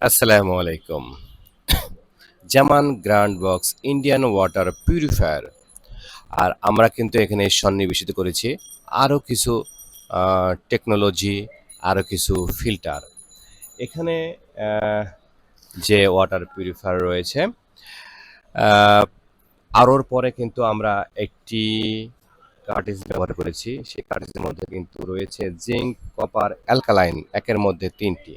আসসালামু আলাইকুম। Zaman grand box Indian water purifier. আর আমরা কিন্তু এখানে সন্নিবেশিত করেছি আরও কিছু টেকনোলজি, আরও কিছু ফিল্টার। এখানে আহ, যে ওয়াটার পিউরিফায়ার রয়েছে, আহ, আরোর পরে কিন্তু আমরা একটি কার্টিজ ব্যবহার করেছি। সেই কার্টিজের মধ্যে কিন্তু রয়েছে জিঙ্ক, কপার, অ্যালকালাইন, একের মধ্যে তিনটি।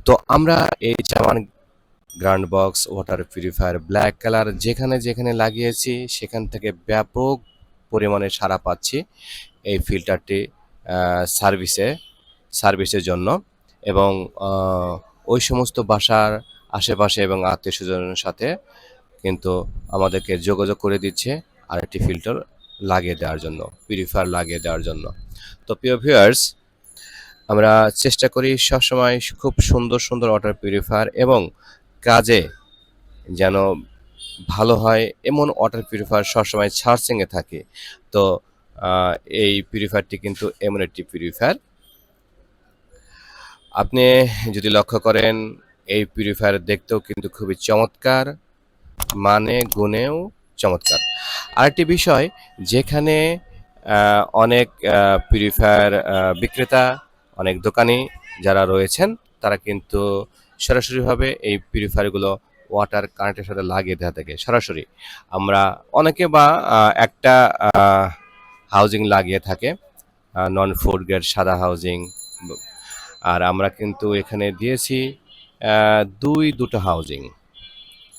তো আমরা এই Zaman grand box water purifier black colour যেখানে যেখানে লাগিয়েছি সেখান থেকে ব্যাপক পরিমাণে সাড়া পাচ্ছি এই ফিল্টারটি সার্ভিসে সার্ভিসের জন্য। এবং ওই সমস্ত বাসার আশেপাশে এবং আত্মীয় স্বজনের সাথে কিন্তু আমাদেরকে যোগাযোগ করে দিচ্ছে আরেকটি ফিল্টার লাগিয়ে দেওয়ার জন্য, পিউরিফায়ার লাগিয়ে দেওয়ার জন্য। তো প্রিয় ভিউয়ার্স, আমরা চেষ্টা করি সবসময় খুব সুন্দর সুন্দর ওয়াটার পিউরিফায়ার এবং কাজে যেন ভালো হয় এমন ওয়াটার পিউরিফায়ার সবসময় সার্চিংয়ে থাকে। তো আহ, এই পিউরিফায়ারটি কিন্তু এমন একটি পিউরিফায়ার, আপনি যদি লক্ষ্য করেন এই পিউরিফায়ার দেখতেও কিন্তু খুবই চমৎকার, মানে গুণেও চমৎকার। আরেকটি বিষয়, যেখানে অনেক পিউরিফায়ার বিক্রেতা, অনেক দোকানি যারা রয়েছেন তারা কিন্তু সরাসরিভাবে এই পিউরিফায়ারগুলো ওয়াটার কারেন্টের সাথে লাগিয়ে দেওয়া থাকে সরাসরি। আমরা অনেকে বা একটা হাউজিং লাগিয়ে থাকে, নন ফুড গ্রেড সাদা হাউজিং। আর আমরা কিন্তু এখানে দিয়েছি দুটো হাউজিং,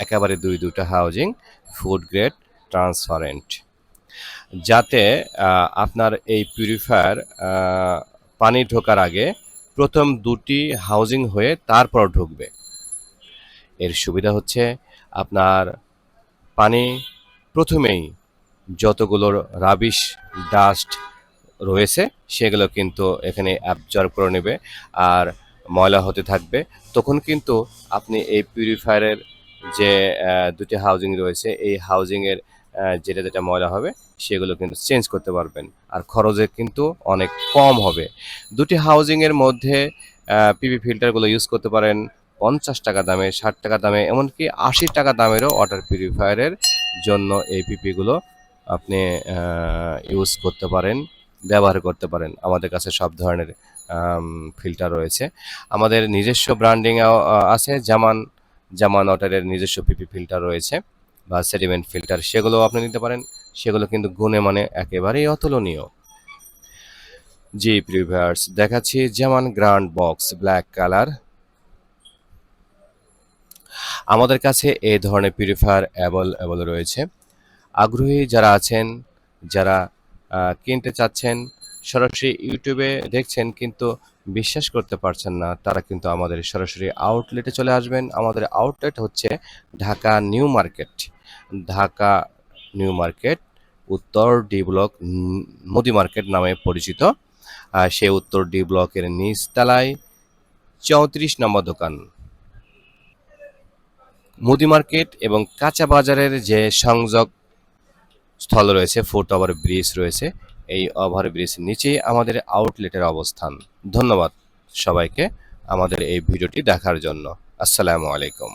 একেবারে দুটো হাউজিং ফুড গ্রেড ট্রান্সপারেন্ট, যাতে আপনার এই পিউরিফায়ার পানি ঢোকার আগে প্রথম দুটি হাউজিং হয়ে তারপর ঢুকবে। এর সুবিধা হচ্ছে আপনার পানি প্রথমেই যতগুলো রাবিশ, ডাস্ট রয়েছে সেগুলো কিন্তু এখানে অ্যাবজর্ব করে নেবে আর ময়লা হতে থাকবে। তখন কিন্তু আপনি এই পিউরিফায়ারের যে দুটি হাউজিং রয়েছে এই হাউজিংয়ের যেটা যেটা ময়লা হবে সেগুলো কিন্তু চেঞ্জ করতে পারবেন, আর খরচে কিন্তু অনেক কম হবে। দুটি হাউজিংয়ের মধ্যে পিপি ফিল্টারগুলো ইউজ করতে পারেন 50 টাকা দামে, 60 টাকা দামে, এমনকি 80 টাকা দামেরও ওয়াটার পিউরিফায়ারের জন্য এই পিপিগুলো আপনি ইউজ করতে পারেন, ব্যবহার করতে পারেন। আমাদের কাছে সব ধরনের ফিল্টার রয়েছে। আমাদের নিজস্ব ব্র্যান্ডিং আছে, জামান ওয়াটারের নিজস্ব পিপি ফিল্টার রয়েছে বা সেডিমেন্ট ফিল্টার, সেগুলোও আপনি নিতে পারেন। সেগুলো কিন্তু গুণে মানে একেবারেই অতুলনীয়। জি প্রিভিয়ার্স, দেখাচ্ছি জামান গ্র্যান্ড বক্স ব্ল্যাক কালার। আমাদের কাছে এই ধরনের পিউরিফায়ার অ্যাভেলেবল রয়েছে। আগ্রহী যারা আছেন, যারা কিনতে চাচ্ছেন, সরাসরি ইউটিউবে দেখছেন কিন্তু বিশ্বাস করতে পারছেন না, তারা কিন্তু আমাদের সরাসরি আউটলেটে চলে আসবেন। আমাদের আউটলেট হচ্ছে Dhaka new market. Dhaka new market, উত্তর ডি ব্লক, মুদি মার্কেট নামে পরিচিত। সেই উত্তর ডি ব্লকের নিচতলায় 34 নম্বর দোকান। মুদি মার্কেট এবং কাঁচা বাজারের যে সংযোগ স্থল রয়েছে, ফুট ওভার ব্রিজ রয়েছে, এই ওভার ব্রিজ নিচেই আমাদের আউটলেটের অবস্থান। ধন্যবাদ সবাইকে আমাদের এই ভিডিওটি দেখার জন্য। আসসালামু আলাইকুম।